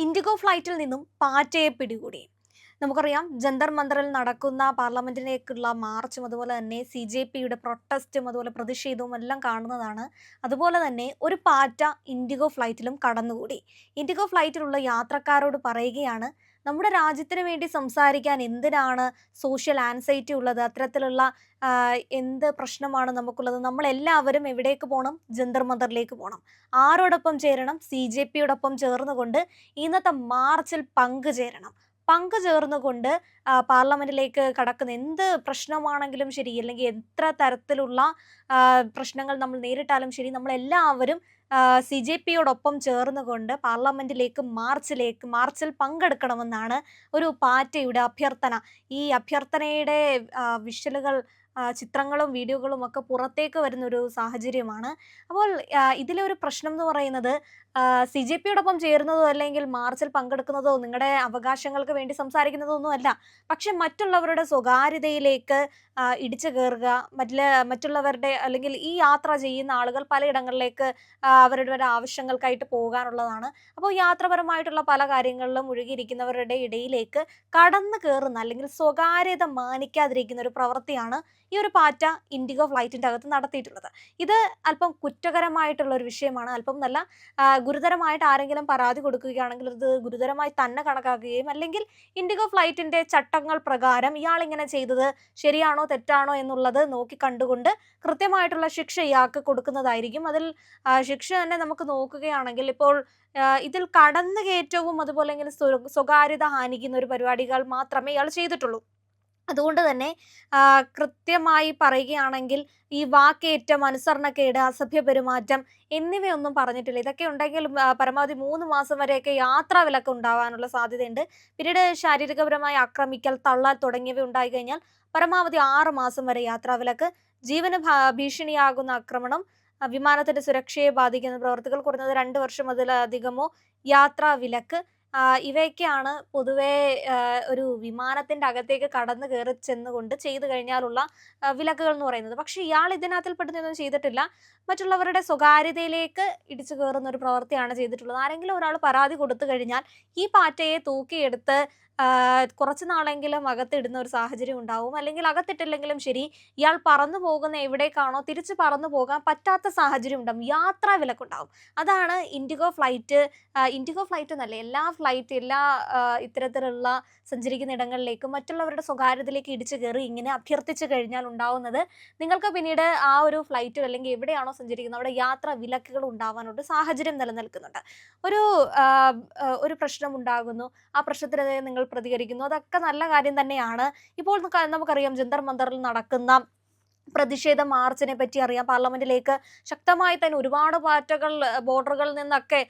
IndiGo ഫ്ലൈറ്റിൽ നിന്നും പാറ്റയെ പിടികൂടി. നമുക്കറിയാം ജന്തർ മന്ദറിൽ നടക്കുന്ന പാർലമെന്റിലേക്കുള്ള മാർച്ചും അതുപോലെ തന്നെ CJPയുടെ പ്രൊട്ടസ്റ്റും അതുപോലെ പ്രതിഷേധവും എല്ലാം കാണുന്നതാണ്. അതുപോലെ തന്നെ ഒരു പാറ്റ ഇൻഡിഗോ ഫ്ലൈറ്റിലും കടന്നുകൂടി. ഇൻഡിഗോ ഫ്ലൈറ്റിലുള്ള യാത്രക്കാരോട് പറയുകയാണ്, നമ്മുടെ രാജ്യത്തിന് വേണ്ടി സംസാരിക്കാൻ എന്തിനാണ് സോഷ്യൽ ആൻസൈറ്റി ഉള്ളത്, അത്തരത്തിലുള്ള എന്ത് പ്രശ്നമാണ് നമുക്കുള്ളത്, നമ്മളെല്ലാവരും എവിടേക്ക് പോകണം, ജന്തർ മന്ദറിലേക്ക് പോകണം. ആരോടൊപ്പം ചേരണം, CJPയോടൊപ്പം ചേർന്നുകൊണ്ട് ഇന്നത്തെ മാർച്ചിൽ പങ്കുചേർന്നുകൊണ്ട് പാർലമെന്റിലേക്ക് കടക്കുന്ന എന്ത് പ്രശ്നമാണെങ്കിലും ശരി, അല്ലെങ്കിൽ എത്ര തരത്തിലുള്ള പ്രശ്നങ്ങൾ നമ്മൾ നേരിട്ടാലും ശരി, നമ്മളെല്ലാവരും CJPയോടൊപ്പം ചേർന്നുകൊണ്ട് പാർലമെന്റിലേക്ക് മാർച്ചിൽ പങ്കെടുക്കണമെന്നാണ് ഒരു പാർട്ടിയുടെ അഭ്യർത്ഥന. ഈ അഭ്യർത്ഥനയുടെ വിഷ്വലുകൾ, ചിത്രങ്ങളും വീഡിയോകളും ഒക്കെ പുറത്തേക്ക് വരുന്ന ഒരു സാഹചര്യമാണ്. അപ്പോൾ ഇതിലെ ഒരു പ്രശ്നം എന്ന് പറയുന്നത്, CJPയോടൊപ്പം ചേരുന്നതോ അല്ലെങ്കിൽ മാർച്ചിൽ പങ്കെടുക്കുന്നതോ നിങ്ങളുടെ അവകാശങ്ങൾക്ക് വേണ്ടി സംസാരിക്കുന്നതോ ഒന്നുമല്ല. പക്ഷെ മറ്റുള്ളവരുടെ സ്വകാര്യതയിലേക്ക് ഇടിച്ചു കയറുക, മറ്റുള്ളവരുടെ അല്ലെങ്കിൽ ഈ യാത്ര ചെയ്യുന്ന ആളുകൾ പലയിടങ്ങളിലേക്ക് അവരുടെ ആവശ്യങ്ങൾക്കായിട്ട് പോകാനുള്ളതാണ്. അപ്പോൾ യാത്രപരമായിട്ടുള്ള പല കാര്യങ്ങളിലും മുഴുകിയിരിക്കുന്നവരുടെ ഇടയിലേക്ക് കടന്നു കയറുന്ന അല്ലെങ്കിൽ സ്വകാര്യത മാനിക്കാതിരിക്കുന്ന ഒരു പ്രവൃത്തിയാണ് ഈ ഒരു പാറ്റ ഇൻഡിഗോ ഫ്ലൈറ്റിന്റെ അകത്ത് നടത്തിയിട്ടുള്ളത്. ഇത് അല്പം കുറ്റകരമായിട്ടുള്ള ഒരു വിഷയമാണ്. അല്പം നല്ല ഗുരുതരമായിട്ട് ആരെങ്കിലും പരാതി കൊടുക്കുകയാണെങ്കിൽ ഇത് ഗുരുതരമായി തന്നെ കണക്കാക്കുകയും, അല്ലെങ്കിൽ ഇൻഡിഗോ ഫ്ലൈറ്റിന്റെ ചട്ടങ്ങൾ പ്രകാരം ഇയാൾ ഇങ്ങനെ ചെയ്തത് ശരിയാണോ തെറ്റാണോ എന്നുള്ളത് നോക്കി കണ്ടുകൊണ്ട് കൃത്യമായിട്ടുള്ള ശിക്ഷ ഇയാൾക്ക് കൊടുക്കുന്നതായിരിക്കും. അതിൽ ശിക്ഷ തന്നെ നമുക്ക് നോക്കുകയാണെങ്കിൽ, ഇപ്പോൾ ഇതിൽ കടന്നുകയറ്റവും അതുപോലെ ഇങ്ങനെ സ്വകാര്യത ഹാനിക്കുന്ന ഒരു പരിപാടികൾ മാത്രമേ ഇയാൾ ചെയ്തിട്ടുള്ളൂ. അതുകൊണ്ട് തന്നെ കൃത്യമായി പറയുകയാണെങ്കിൽ ഈ വാക്കേറ്റം, അനുസരണക്കേട്, അസഭ്യ പെരുമാറ്റം എന്നിവയൊന്നും പറഞ്ഞിട്ടില്ല. ഇതൊക്കെ ഉണ്ടെങ്കിൽ പരമാവധി 3 മാസം വരെയൊക്കെ യാത്രാ വിലക്ക് ഉണ്ടാവാനുള്ള സാധ്യതയുണ്ട്. പിന്നീട് ശാരീരികപരമായി ആക്രമിക്കൽ, തള്ളൽ തുടങ്ങിയവ ഉണ്ടായി കഴിഞ്ഞാൽ പരമാവധി 6 മാസം വരെ യാത്രാ വിലക്ക്. ജീവന് ഭീഷണിയാകുന്ന ആക്രമണം, വിമാനത്തിന്റെ സുരക്ഷയെ ബാധിക്കുന്ന പ്രവർത്തികൾ കുറഞ്ഞത് 2 വർഷം അതിലധികമോ യാത്രാ വിലക്ക്. ഇവയൊക്കെയാണ് പൊതുവേ ഒരു വിമാനത്തിന്റെ അകത്തേക്ക് കടന്നു കയറി ചെന്നുകൊണ്ട് ചെയ്തു കഴിഞ്ഞാലുള്ള വിലക്കുകൾ എന്ന് പറയുന്നത്. പക്ഷെ ഇയാൾ ഇതിനകത്തിൽ പെടുന്നൊന്നും ചെയ്തിട്ടില്ല. മറ്റുള്ളവരുടെ സ്വകാര്യതയിലേക്ക് ഇടിച്ചു കയറുന്ന ഒരു പ്രവൃത്തിയാണ് ചെയ്തിട്ടുള്ളത്. ആരെങ്കിലും ഒരാൾ പരാതി കൊടുത്തു കഴിഞ്ഞാൽ ഈ പാറ്റയെ തൂക്കിയെടുത്ത് കുറച്ച് നാളെങ്കിലും അകത്തിടുന്ന ഒരു സാഹചര്യം ഉണ്ടാവും. അല്ലെങ്കിൽ അകത്തിട്ടില്ലെങ്കിലും ശരി, ഇയാൾ പറന്നു പോകുന്ന എവിടേക്കാണോ തിരിച്ച് പറന്നു പോകാൻ പറ്റാത്ത സാഹചര്യം ഉണ്ടാവും, യാത്രാ വിലക്കുണ്ടാവും. അതാണ് ഇൻഡിഗോ ഫ്ലൈറ്റ് എന്നല്ല, എല്ലാ ഇത്തരത്തിലുള്ള സഞ്ചരിക്കുന്ന ഇടങ്ങളിലേക്കും മറ്റുള്ളവരുടെ സ്വകാര്യതയിലേക്ക് ഇടിച്ചു കയറി ഇങ്ങനെ അഭ്യർത്ഥിച്ചു കഴിഞ്ഞാൽ ഉണ്ടാവുന്നത്, നിങ്ങൾക്ക് പിന്നീട് ആ ഒരു ഫ്ലൈറ്റിൽ അല്ലെങ്കിൽ എവിടെയാണോ സഞ്ചരിക്കുന്നത് അവിടെ യാത്രാ വിലക്കുകൾ ഉണ്ടാവാനുള്ള സാഹചര്യം നിലനിൽക്കുന്നുണ്ട്. ഒരു ഒരു പ്രശ്നം ഉണ്ടാകുന്നു, ആ പ്രശ്നത്തിനെതിരെ നിങ്ങൾ പ്രതികരിക്കുന്നു, അതൊക്കെ നല്ല കാര്യം തന്നെയാണ്. ഇപ്പോൾ നമുക്കറിയാം ജന്തർ മന്ദറിൽ നടക്കുന്ന പ്രതിഷേധ മാർച്ചിനെ പറ്റി അറിയാം. പാർലമെന്റിലേക്ക് ശക്തമായി തന്നെ ഒരുപാട് പാറ്റകൾ ബോർഡറുകളിൽ നിന്നൊക്കെ,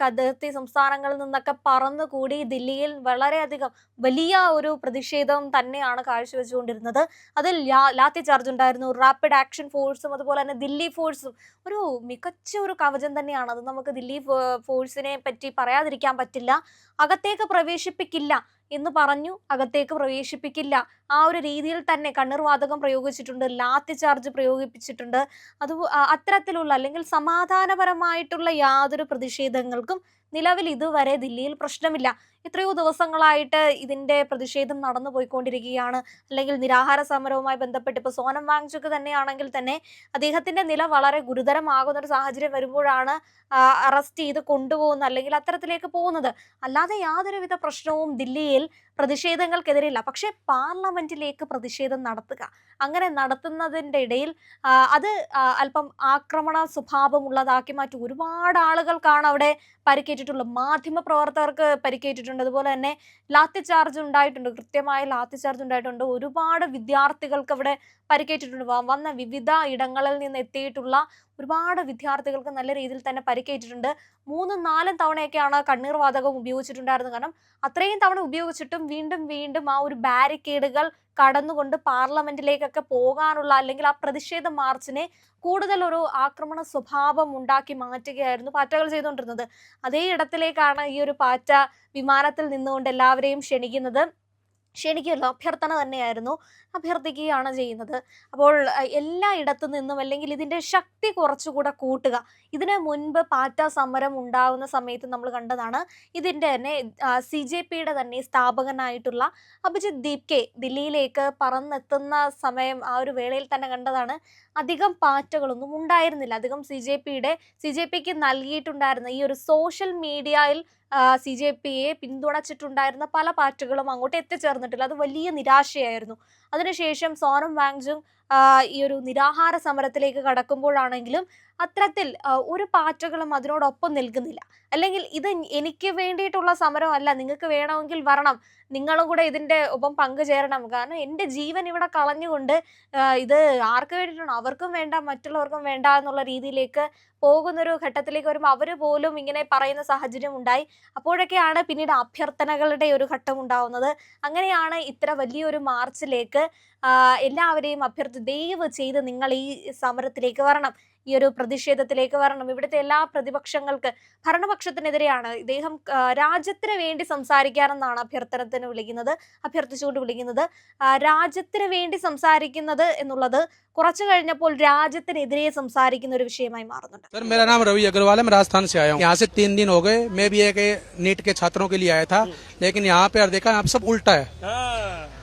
അതിർത്തി സംസ്ഥാനങ്ങളിൽ നിന്നൊക്കെ പറന്നുകൂടി ദില്ലിയിൽ വളരെയധികം വലിയ ഒരു പ്രതിഷേധം തന്നെയാണ് കാഴ്ചവെച്ചുകൊണ്ടിരുന്നത്. അതിൽ ലാത്തി ചാർജ് ഉണ്ടായിരുന്നു, റാപ്പിഡ് ആക്ഷൻ ഫോഴ്സും അതുപോലെ തന്നെ ദില്ലി ഫോഴ്സും ഒരു മികച്ച ഒരു കവചം തന്നെയാണ്. അത് നമുക്ക് ദില്ലി ഫോഴ്സിനെ പറ്റി പറയാതിരിക്കാൻ പറ്റില്ല. അകത്തേക്ക് പ്രവേശിപ്പിക്കില്ല എന്ന് പറഞ്ഞു, അകത്തേക്ക് പ്രവേശിപ്പിക്കില്ല. ആ ഒരു രീതിയിൽ തന്നെ കണ്ണീർ വാതകം പ്രയോഗിച്ചിട്ടുണ്ട്, ലാത്തി ചാർജ് പ്രയോഗിപ്പിച്ചിട്ടുണ്ട്. അത്തരത്തിലുള്ള അല്ലെങ്കിൽ സമാധാനപരമായിട്ടുള്ള യാതൊരു പ്രതിഷേധങ്ങൾക്കും നിലവിൽ ഇതുവരെ ദില്ലിയിൽ പ്രശ്നമില്ല. എത്രയോ ദിവസങ്ങളായിട്ട് ഇതിന്റെ പ്രതിഷേധം നടന്നു പോയിക്കൊണ്ടിരിക്കുകയാണ്. അല്ലെങ്കിൽ നിരാഹാര സമരവുമായി ബന്ധപ്പെട്ട് ഇപ്പോൾ സോനം വാങ്ചുക് തന്നെയാണെങ്കിൽ തന്നെ അദ്ദേഹത്തിന്റെ നില വളരെ ഗുരുതരമാകുന്ന ഒരു സാഹചര്യം വരുമ്പോഴാണ് അറസ്റ്റ് ചെയ്ത് കൊണ്ടുപോകുന്നത് അല്ലെങ്കിൽ അത്തരത്തിലേക്ക് പോകുന്നത്. അല്ലാതെ യാതൊരുവിധ പ്രശ്നവും ദില്ലിയിൽ പ്രതിഷേധങ്ങൾക്കെതിരെയില്ല. പക്ഷെ പാർലമെന്റിലേക്ക് പ്രതിഷേധം നടത്തുക, അങ്ങനെ നടത്തുന്നതിൻ്റെ ഇടയിൽ അത് അല്പം ആക്രമണ സ്വഭാവമുള്ളതാക്കി മാറ്റി ഒരുപാട് ആളുകൾക്കാണ് അവിടെ പരിക്കേറ്റിട്ടുള്ളത്. മാധ്യമ പ്രവർത്തകർക്ക് പരിക്കേറ്റിട്ടുണ്ട്, അതുപോലെ തന്നെ ലാത്തി ചാർജ് ഉണ്ടായിട്ടുണ്ട്, കൃത്യമായ ലാത്തി ചാർജ് ഉണ്ടായിട്ടുണ്ട്. ഒരുപാട് വിദ്യാർത്ഥികൾക്ക് അവിടെ പരിക്കേറ്റിട്ടുണ്ട്. വന്ന വിവിധ ഇടങ്ങളിൽ നിന്ന് എത്തിയിട്ടുള്ള ഒരുപാട് വിദ്യാർത്ഥികൾക്ക് നല്ല രീതിയിൽ തന്നെ പരിക്കേറ്റിട്ടുണ്ട്. 3-4 തവണയൊക്കെയാണ് കണ്ണീർ വാതകം ഉപയോഗിച്ചിട്ടുണ്ടായിരുന്നത്. കാരണം അത്രയും തവണ ഉപയോഗിച്ചിട്ടും വീണ്ടും വീണ്ടും ആ ഒരു ബാരിക്കേഡുകൾ കടന്നുകൊണ്ട് പാർലമെന്റിലേക്കൊക്കെ പോകാനുള്ള അല്ലെങ്കിൽ ആ പ്രതിഷേധ മാർച്ചിനെ കൂടുതൽ ഒരു ആക്രമണ സ്വഭാവം ഉണ്ടാക്കി മാറ്റുകയായിരുന്നു പാറ്റകൾ ചെയ്തുകൊണ്ടിരുന്നത്. അതേ ഇടത്തിലേക്കാണ് ഈ ഒരു പാറ്റ വിമാനത്തിൽ നിന്നുകൊണ്ട് എല്ലാവരെയും ക്ഷണിക്കുന്നത്. ക്ഷണിക്കുമല്ലോ, അഭ്യർത്ഥന തന്നെയായിരുന്നു. അഭ്യർത്ഥിക്കുകയാണ് ചെയ്യുന്നത്. അപ്പോൾ എല്ലായിടത്തു നിന്നും അല്ലെങ്കിൽ ഇതിന്റെ ശക്തി കുറച്ചുകൂടെ കൂട്ടുക. ഇതിന് മുൻപ് പാറ്റ സമരം ഉണ്ടാകുന്ന സമയത്ത് നമ്മൾ കണ്ടതാണ്. ഇതിന്റെ തന്നെ CJPയുടെ തന്നെ സ്ഥാപകനായിട്ടുള്ള അഭിജിത്ത് ദീപ്കെ ദില്ലിയിലേക്ക് പറന്നെത്തുന്ന സമയം ആ ഒരു വേളയിൽ തന്നെ കണ്ടതാണ്. അധികം പാറ്റകളൊന്നും ഉണ്ടായിരുന്നില്ല. അധികം CJPക്ക് നൽകിയിട്ടുണ്ടായിരുന്ന ഈ ഒരു സോഷ്യൽ മീഡിയയിൽ CJPയെ പിന്തുണച്ചിട്ടുണ്ടായിരുന്ന പല പാർട്ടികളും അങ്ങോട്ട് എത്തിച്ചേർന്നിട്ടില്ല. അത് വലിയ നിരാശയായിരുന്നു. അതിനുശേഷം സോനം വാങ്ചുങ് ഈ ഒരു നിരാഹാര സമരത്തിലേക്ക് കടക്കുമ്പോഴാണെങ്കിലും അത്തരത്തിൽ ഒരു പാർട്ടികളും അതിനോടൊപ്പം നിൽക്കുന്നില്ല. അല്ലെങ്കിൽ ഇത് എനിക്ക് വേണ്ടിയിട്ടുള്ള സമരമല്ല, നിങ്ങൾക്ക് വേണമെങ്കിൽ വരണം, നിങ്ങളും കൂടെ ഇതിന്റെ ഒപ്പം പങ്കുചേരണം, കാരണം എൻ്റെ ജീവൻ ഇവിടെ കളഞ്ഞുകൊണ്ട് ഇത് ആർക്ക് വേണ്ടിയിട്ടാണ്, അവർക്കും വേണ്ട മറ്റുള്ളവർക്കും വേണ്ട എന്നുള്ള രീതിയിലേക്ക് പോകുന്നൊരു ഘട്ടത്തിലേക്ക് വരുമ്പോൾ അവർ പോലും ഇങ്ങനെ പറയുന്ന സാഹചര്യം ഉണ്ടായി. അപ്പോഴൊക്കെയാണ് പിന്നീട് അഭ്യർത്ഥനകളുടെ ഒരു ഘട്ടം ഉണ്ടാവുന്നത്. അങ്ങനെയാണ് ഇത്ര വലിയൊരു മാർച്ചിലേക്ക് എല്ലാവരെയും ദയവ് ചെയ്ത് നിങ്ങൾ ഈ സമരത്തിലേക്ക് വരണം, ഈ ഒരു പ്രതിഷേധത്തിലേക്ക് വരണം. ഇവിടുത്തെ എല്ലാ പ്രതിപക്ഷങ്ങൾക്ക്, ഭരണപക്ഷത്തിനെതിരെയാണ് ഇദ്ദേഹം രാജ്യത്തിന് വേണ്ടി സംസാരിക്കാനെന്നാണ് അഭ്യർത്ഥിച്ചുകൊണ്ട് വിളിക്കുന്നത്. രാജ്യത്തിന് വേണ്ടി സംസാരിക്കുന്നത് എന്നുള്ളത് കുറച്ചു കഴിഞ്ഞപ്പോൾ രാജ്യത്തിനെതിരെ സംസാരിക്കുന്ന ഒരു വിഷയമായി മാറുന്നുണ്ട്. सर मेरा नाम रवि अग्रवाल है, मैं राजस्थान से आया हूँ। यहाँ से 3 दिन हो गए। मैं भी एक नीट के छात्रों के लिए आया था, लेकिन यहाँ पे देखा यहाँ पे सब उल्टा है।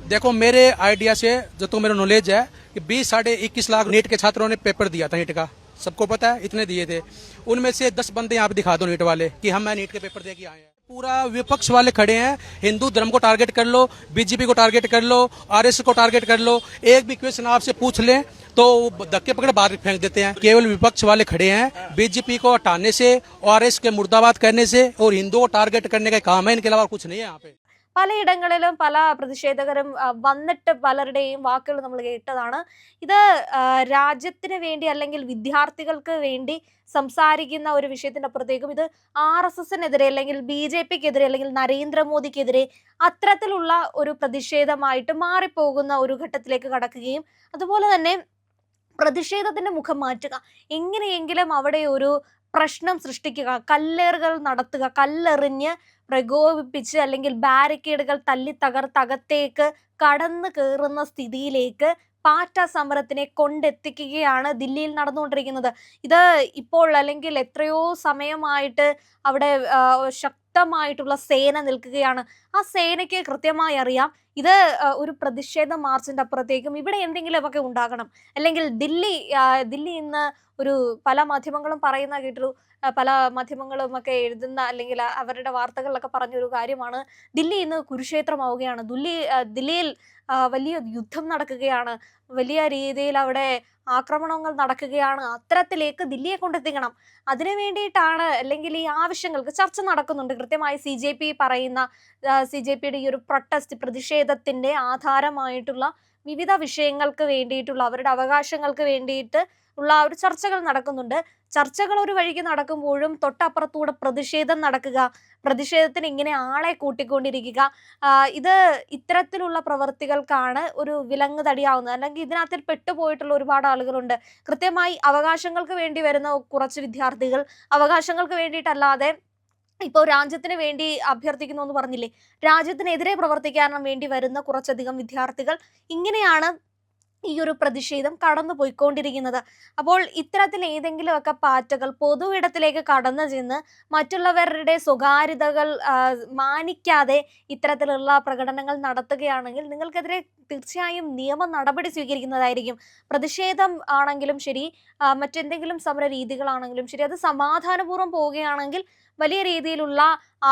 देखो मेरे आइडिया से जो तो मेरा नॉलेज है कि 20 साढ़े 21 लाख नीट के छात्रों ने पेपर दिया था नीट का, सबको पता है, इतने दिए थे। उनमें से 10 बंदे यहाँ पे दिखा दो नीट वाले कि हम नीट के पेपर दे के आए हैं। पूरा विपक्ष वाले खड़े हैं, हिंदू धर्म को टारगेट कर लो, बीजेपी को टारगेट कर लो, RS को टारगेट कर लो, एक भी क्वेश्चन आपसे पूछ लें तो धक्के पकड़ बाहर फेंक देते हैं। केवल विपक्ष वाले खड़े हैं, बीजेपी को हटाने से, RS के मुर्दाबाद करने से और हिंदुओं को टारगेट करने का काम है, इनके अलावा कुछ नहीं है यहाँ पे। പലയിടങ്ങളിലും പല പ്രതിഷേധകരും വന്നിട്ട് പലരുടെയും വാക്കുകൾ നമ്മൾ കേട്ടതാണ്. ഇത് രാജ്യത്തിന് വേണ്ടി അല്ലെങ്കിൽ വിദ്യാർത്ഥികൾക്ക് വേണ്ടി സംസാരിക്കുന്ന ഒരു വിഷയത്തിന്റെ അപ്പുറത്തേക്കും ഇത് RSSനെതിരെ അല്ലെങ്കിൽ BJPക്കെതിരെ അല്ലെങ്കിൽ നരേന്ദ്രമോദിക്കെതിരെ അത്തരത്തിലുള്ള ഒരു പ്രതിഷേധമായിട്ട് മാറിപ്പോകുന്ന ഒരു ഘട്ടത്തിലേക്ക് കടക്കുകയും അതുപോലെ തന്നെ പ്രതിഷേധത്തിന്റെ മുഖം മാറ്റുക, എങ്ങനെയെങ്കിലും അവിടെ ഒരു പ്രശ്നം സൃഷ്ടിക്കുക, കല്ലേറുകൾ നടത്തുക, കല്ലെറിഞ്ഞ് പ്രകോപിപ്പിച്ച് അല്ലെങ്കിൽ ബാരിക്കേഡുകൾ തല്ലി തകർത്തകത്തേക്ക് കടന്നു കയറുന്ന സ്ഥിതിയിലേക്ക് പാറ്റ സമരത്തിനെ കൊണ്ടെത്തിക്കുകയാണ് ദില്ലിയിൽ നടന്നുകൊണ്ടിരിക്കുന്നത്. ഇത് ഇപ്പോൾ അല്ലെങ്കിൽ എത്രയോ സമയമായിട്ട് അവിടെ ശക്തമായിട്ടുള്ള സേന നിൽക്കുകയാണ്. ആ സേനയ്ക്ക് കൃത്യമായി അറിയാം ഇത് ഒരു പ്രതിഷേധ മാർച്ചിന്റെ അപ്പുറത്തേക്കും ഇവിടെ എന്തെങ്കിലുമൊക്കെ ഉണ്ടാകണം. അല്ലെങ്കിൽ ദില്ലി ഇന്ന് ഒരു പല മാധ്യമങ്ങളും പറയുന്ന കേട്ടൊരു പല മാധ്യമങ്ങളും ഒക്കെ എഴുതുന്ന അല്ലെങ്കിൽ അവരുടെ വാർത്തകളിലൊക്കെ പറഞ്ഞൊരു കാര്യമാണ്, ദില്ലി ഇന്ന് കുരുക്ഷേത്രമാവുകയാണ്, ദില്ലിയിൽ വലിയ യുദ്ധം നടക്കുകയാണ്, വലിയ രീതിയിൽ അവിടെ ആക്രമണങ്ങൾ നടക്കുകയാണ്, അത്തരത്തിലേക്ക് ദില്ലിയെ കൊണ്ടെത്തിക്കണം. അതിനു വേണ്ടിയിട്ടാണ് അല്ലെങ്കിൽ ഈ ആവശ്യങ്ങൾക്ക് ചർച്ച നടക്കുന്നുണ്ട്. കൃത്യമായി CJPയുടെ ഈ ഒരു പ്രതിഷേധത്തിന്റെ ആധാരമായിട്ടുള്ള വിവിധ വിഷയങ്ങൾക്ക് വേണ്ടിയിട്ടുള്ള അവരുടെ അവകാശങ്ങൾക്ക് വേണ്ടിയിട്ട് ഉള്ള ഒരു ചർച്ചകൾ നടക്കുന്നുണ്ട്. ചർച്ചകൾ ഒരു വഴിക്ക് നടക്കുമ്പോഴും തൊട്ടപ്പുറത്തൂടെ പ്രതിഷേധം നടക്കുക, പ്രതിഷേധത്തിന് ഇങ്ങനെ ആളെ കൂട്ടിക്കൊണ്ടിരിക്കുക, ഇത് ഇത്തരത്തിലുള്ള പ്രവർത്തികൾക്കാണ് ഒരു വിലങ്ങ് തടിയാവുന്നത്. അല്ലെങ്കിൽ ഇതിനകത്തിൽ പെട്ടുപോയിട്ടുള്ള ഒരുപാട് ആളുകളുണ്ട്. കൃത്യമായി അവകാശങ്ങൾക്ക് വേണ്ടി വരുന്ന കുറച്ച് വിദ്യാർത്ഥികൾ, അവകാശങ്ങൾക്ക് വേണ്ടിയിട്ടല്ലാതെ ഇപ്പോൾ രാജ്യത്തിന് വേണ്ടി അഭ്യർത്ഥിക്കുന്നു എന്ന് പറഞ്ഞില്ലേ, രാജ്യത്തിനെതിരെ പ്രവർത്തിക്കാൻ വേണ്ടി വരുന്ന കുറച്ചധികം വിദ്യാർത്ഥികൾ, ഇങ്ങനെയാണ് ഈ ഒരു പ്രതിഷേധം കടന്നു പോയിക്കൊണ്ടിരിക്കുന്നത്. അപ്പോൾ ഇത്തരത്തിൽ ഏതെങ്കിലുമൊക്കെ പാറ്റകൾ പൊതു ഇടത്തിലേക്ക് കടന്നു ചെന്ന് മറ്റുള്ളവരുടെ സ്വകാര്യതകൾ മാനിക്കാതെ ഇത്തരത്തിലുള്ള പ്രകടനങ്ങൾ നടത്തുകയാണെങ്കിൽ നിങ്ങൾക്കെതിരെ തീർച്ചയായും നിയമ നടപടി സ്വീകരിക്കുന്നതായിരിക്കും. പ്രതിഷേധം ആണെങ്കിലും ശരി, മറ്റെന്തെങ്കിലും സമര രീതികളാണെങ്കിലും ശരി, അത് സമാധാനപൂർവ്വം പോവുകയാണെങ്കിൽ വലിയ രീതിയിലുള്ള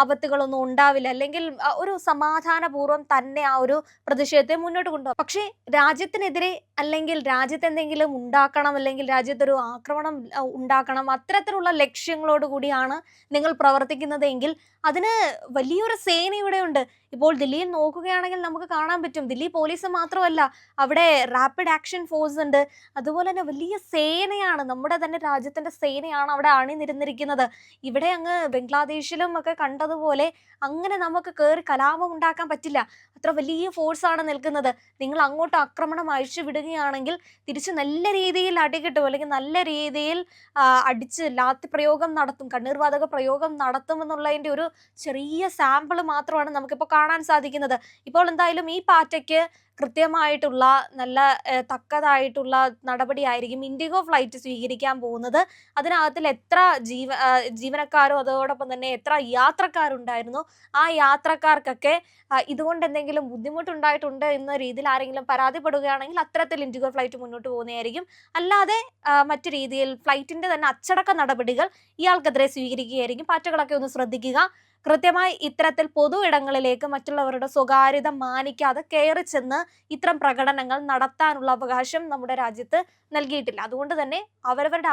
ആപത്തുകളൊന്നും ഉണ്ടാവില്ല. അല്ലെങ്കിൽ ഒരു സമാധാനപൂർവ്വം തന്നെ ആ ഒരു പ്രതിഷേധത്തെ മുന്നോട്ട് കൊണ്ടുപോകും. പക്ഷേ രാജ്യത്തിനെതിരെ അല്ലെങ്കിൽ രാജ്യത്ത് എന്തെങ്കിലും ഉണ്ടാക്കണം, അല്ലെങ്കിൽ രാജ്യത്തൊരു ആക്രമണം ഉണ്ടാക്കണം, അത്തരത്തിലുള്ള ലക്ഷ്യങ്ങളോട് കൂടിയാണ് നിങ്ങൾ പ്രവർത്തിക്കുന്നതെങ്കിൽ അതിന് വലിയൊരു സേന ഇവിടെ ഉണ്ട്. ഇപ്പോൾ ദില്ലിയിൽ നോക്കുകയാണെങ്കിൽ നമുക്ക് കാണാൻ പറ്റും, ദില്ലി പോലീസ് മാത്രമല്ല, അവിടെ റാപ്പിഡ് ആക്ഷൻ ഫോഴ്സ് ഉണ്ട്, അതുപോലെ തന്നെ വലിയ സേനയാണ്, നമ്മുടെ തന്നെ രാജ്യത്തിന്റെ സേനയാണ് അവിടെ അണിനിരന്നിരിക്കുന്നത്. ഇവിടെ അങ്ങ് ബംഗ്ലാദേശിലും ഒക്കെ കണ്ട കണ്ടതുപോലെ അങ്ങനെ നമുക്ക് കയറി കലാപം ഉണ്ടാക്കാൻ പറ്റില്ല. അത്ര വലിയ ഫോഴ്സാണ് നിൽക്കുന്നത്. നിങ്ങൾ അങ്ങോട്ട് ആക്രമണം അഴിച്ചു വിടുകയാണെങ്കിൽ തിരിച്ച് നല്ല രീതിയിൽ അടി കിട്ടും, അല്ലെങ്കിൽ നല്ല രീതിയിൽ അടിച്ച് ലാത്തി പ്രയോഗം നടത്തും, കണ്ണീർവാതക പ്രയോഗം നടത്തുമെന്നുള്ളതിൻ്റെ ഒരു ചെറിയ സാമ്പിൾ മാത്രമാണ് നമുക്കിപ്പോൾ കാണാൻ സാധിക്കുന്നത്. ഇപ്പോൾ എന്തായാലും ഈ പാറ്റയ്ക്ക് കൃത്യമായിട്ടുള്ള നല്ല തക്കതായിട്ടുള്ള നടപടിയായിരിക്കും ഇൻഡിഗോ ഫ്ലൈറ്റ് സ്വീകരിക്കാൻ പോകുന്നത്. അതിനകത്തിൽ എത്ര ജീവനക്കാരോ അതോടൊപ്പം തന്നെ എത്ര യാത്രക്കാരുണ്ടായിരുന്നു, ആ യാത്രക്കാർക്കൊക്കെ ഇതുകൊണ്ട് എന്തെങ്കിലും ബുദ്ധിമുട്ടുണ്ടായിട്ടുണ്ട് എന്ന രീതിയിൽ ആരെങ്കിലും പരാതിപ്പെടുകയാണെങ്കിൽ അത്തരത്തിൽ ഇൻഡിഗോ ഫ്ലൈറ്റ് മുന്നോട്ട് പോകുന്നതായിരിക്കും. അല്ലാതെ മറ്റു രീതിയിൽ ഫ്ലൈറ്റിന്റെ തന്നെ അച്ചടക്ക നടപടികൾ ഇയാൾക്കെതിരെ സ്വീകരിക്കുകയായിരിക്കും. പാറ്റകളൊക്കെ ഒന്ന് ശ്രദ്ധിക്കുക. കൃത്യമായി ഇത്തരത്തിൽ പൊതു ഇടങ്ങളിലേക്ക് മറ്റുള്ളവരുടെ സ്വകാര്യത മാനിക്കാതെ കയറി ചെന്ന് ഇത്തരം പ്രകടനങ്ങൾ നടത്താനുള്ള അവകാശം നമ്മുടെ രാജ്യത്ത് നൽകിയിട്ടില്ല. അതുകൊണ്ട് തന്നെ അവരവരുടെ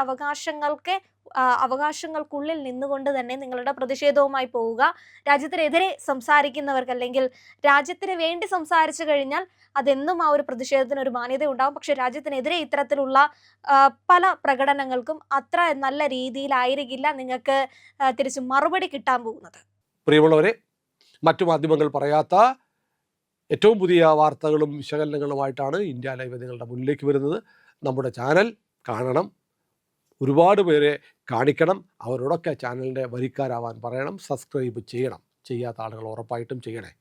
അവകാശങ്ങൾക്കുള്ളിൽ നിന്നുകൊണ്ട് തന്നെ നിങ്ങളുടെ പ്രതിഷേധവുമായി പോവുക. രാജ്യത്തിനെതിരെ സംസാരിക്കുന്നവർക്ക്, അല്ലെങ്കിൽ രാജ്യത്തിന് വേണ്ടി സംസാരിച്ചു കഴിഞ്ഞാൽ അതെന്നും ആ ഒരു പ്രതിഷേധത്തിന് ഒരു മാന്യത ഉണ്ടാകും. പക്ഷെ രാജ്യത്തിനെതിരെ ഇത്തരത്തിലുള്ള പല പ്രകടനങ്ങൾക്കും അത്ര നല്ല രീതിയിലായിരിക്കില്ല നിങ്ങൾക്ക് തിരിച്ച് മറുപടി കിട്ടാൻ പോകുന്നത്. പ്രിയമുള്ളവരെ, മറ്റു മാധ്യമങ്ങൾ പറയാത്ത ഏറ്റവും പുതിയ വാർത്തകളും വിശകലനങ്ങളുമായിട്ടാണ് ഇന്ത്യ ലൈവ് നിങ്ങളുടെ മുന്നിലേക്ക് വരുന്നത്. നമ്മുടെ ചാനൽ കാണണം, ഒരുപാട് പേരെ കാണിക്കണം, അവരോടൊക്കെ ചാനലിൻ്റെ വരിക്കാരാവാൻ പറയണം, സബ്സ്ക്രൈബ് ചെയ്യണം. ചെയ്യാത്ത ആളുകൾ ഉറപ്പായിട്ടും ചെയ്യണേ.